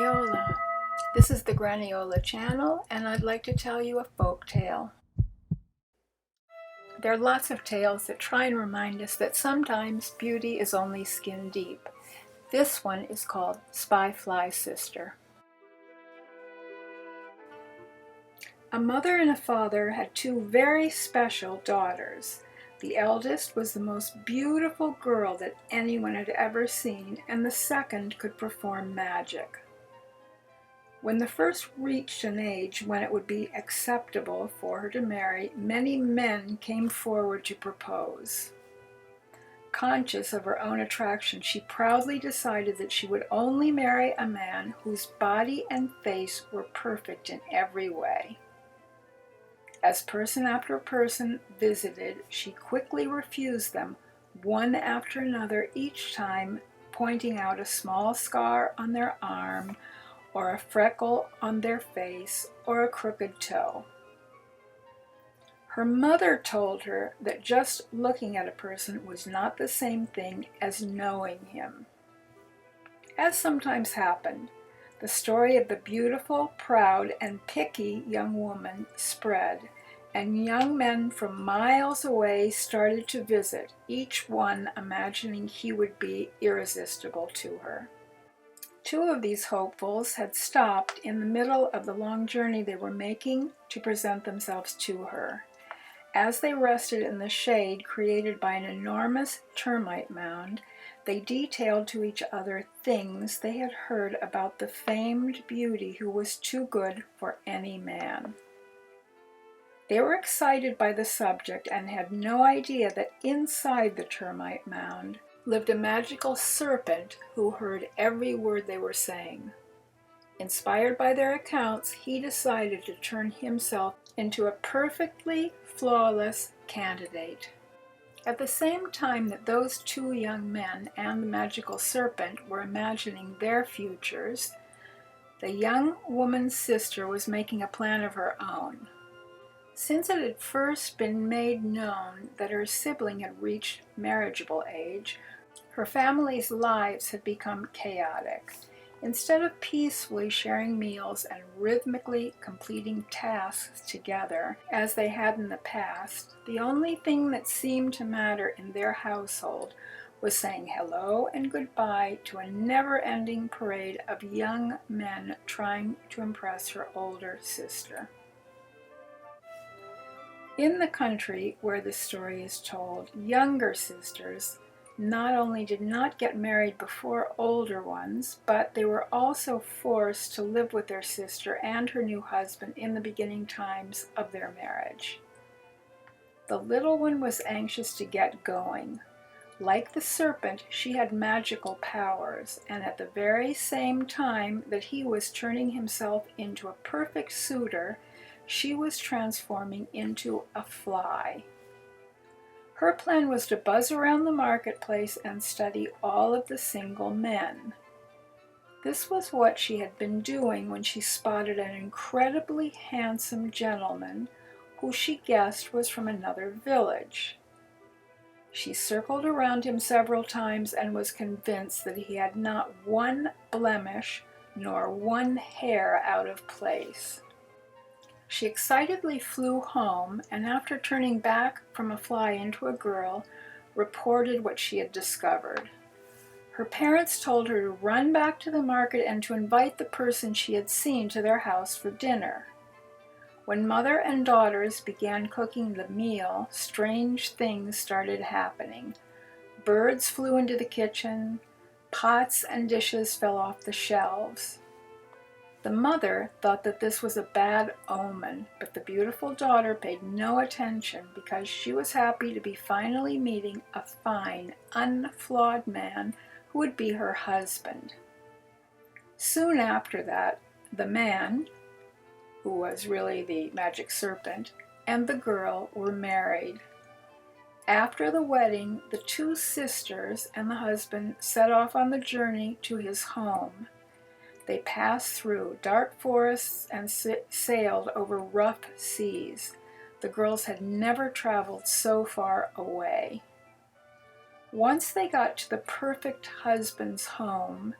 Graniola. This is the Graniola channel, and I'd like to tell you a folk tale. There are lots of tales that try and remind us that sometimes beauty is only skin deep. This one is called Spy Fly's Sister. A mother and a father had two very special daughters. The eldest was the most beautiful girl that anyone had ever seen, and the second could perform magic. When the first reached an age when it would be acceptable for her to marry, many men came forward to propose. Conscious of her own attraction, she proudly decided that she would only marry a man whose body and face were perfect in every way. As person after person visited, she quickly refused them, one after another, each time pointing out a small scar on their arm, or a freckle on their face, or a crooked toe. Her mother told her that just looking at a person was not the same thing as knowing him. As sometimes happened, the story of the beautiful, proud, and picky young woman spread, and young men from miles away started to visit, each one imagining he would be irresistible to her. Two of these hopefuls had stopped in the middle of the long journey they were making to present themselves to her. As they rested in the shade created by an enormous termite mound, they detailed to each other things they had heard about the famed beauty who was too good for any man. They were excited by the subject and had no idea that inside the termite mound lived a magical serpent who heard every word they were saying. Inspired by their accounts, he decided to turn himself into a perfectly flawless candidate. At the same time that those two young men and the magical serpent were imagining their futures, the young woman's sister was making a plan of her own. Since it had first been made known that her sibling had reached marriageable age, her family's lives had become chaotic. Instead of peacefully sharing meals and rhythmically completing tasks together, as they had in the past, the only thing that seemed to matter in their household was saying hello and goodbye to a never-ending parade of young men trying to impress her older sister. In the country where this story is told, younger sisters not only did not get married before older ones, but they were also forced to live with their sister and her new husband in the beginning times of their marriage. The little one was anxious to get going. Like the serpent, she had magical powers, and at the very same time that he was turning himself into a perfect suitor, she was transforming into a fly. Her plan was to buzz around the marketplace and study all of the single men. This was what she had been doing when she spotted an incredibly handsome gentleman who she guessed was from another village. She circled around him several times and was convinced that he had not one blemish nor one hair out of place. She excitedly flew home, and after turning back from a fly into a girl, reported what she had discovered. Her parents told her to run back to the market and to invite the person she had seen to their house for dinner. When mother and daughters began cooking the meal, strange things started happening. Birds flew into the kitchen, pots and dishes fell off the shelves. The mother thought that this was a bad omen, but the beautiful daughter paid no attention because she was happy to be finally meeting a fine, unflawed man who would be her husband. Soon after that, the man, who was really the magic serpent, and the girl were married. After the wedding, the two sisters and the husband set off on the journey to his home. They passed through dark forests and sailed over rough seas. The girls had never traveled so far away. Once they got to the perfect husband's home,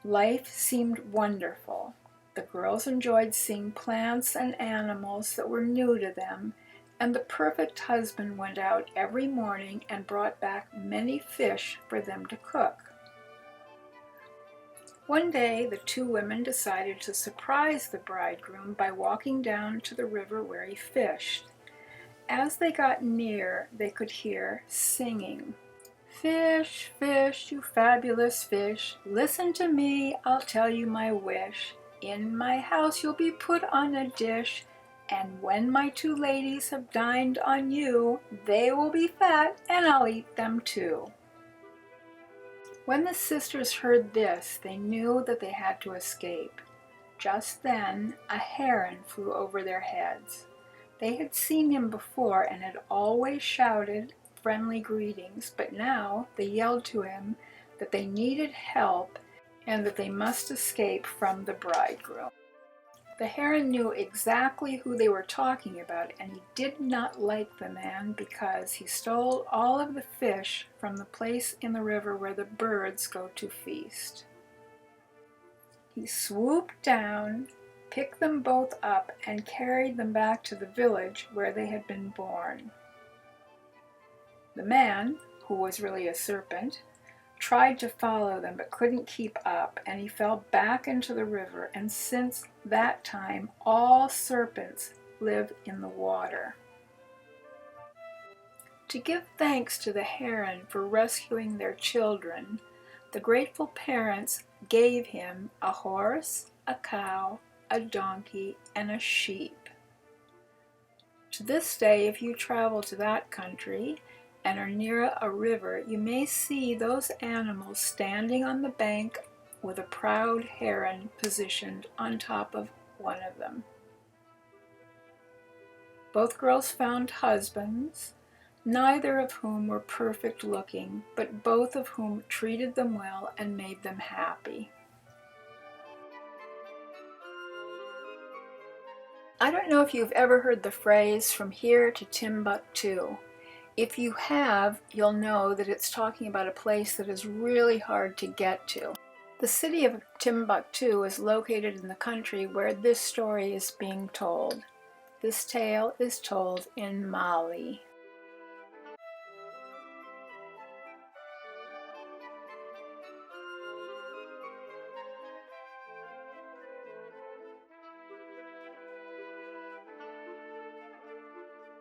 Life seemed wonderful. The girls enjoyed seeing plants and animals that were new to them, and the perfect husband went out every morning and brought back many fish for them to cook. One day, the two women decided to surprise the bridegroom by walking down to the river where he fished. As they got near, they could hear singing. "Fish, fish, you fabulous fish, listen to me, I'll tell you my wish. In my house you'll be put on a dish, and when my two ladies have dined on you, they will be fat and I'll eat them too." When the sisters heard this, they knew that they had to escape. Just then, a heron flew over their heads. They had seen him before and had always shouted friendly greetings, but now they yelled to him that they needed help and that they must escape from the bridegroom. The heron knew exactly who they were talking about, and he did not like the man because he stole all of the fish from the place in the river where the birds go to feast. He swooped down, picked them both up, and carried them back to the village where they had been born. The man, who was really a serpent, tried to follow them but couldn't keep up, and he fell back into the river, and since that time all serpents live in the water. To give thanks to the heron for rescuing their children, the grateful parents gave him a horse, a cow, a donkey, and a sheep. To this day, if you travel to that country and are near a river, you may see those animals standing on the bank with a proud heron positioned on top of one of them. Both girls found husbands, neither of whom were perfect looking, but both of whom treated them well and made them happy. I don't know if you've ever heard the phrase "from here to Timbuktu." If you have, you'll know that it's talking about a place that is really hard to get to. The city of Timbuktu is located in the country where this story is being told. This tale is told in Mali.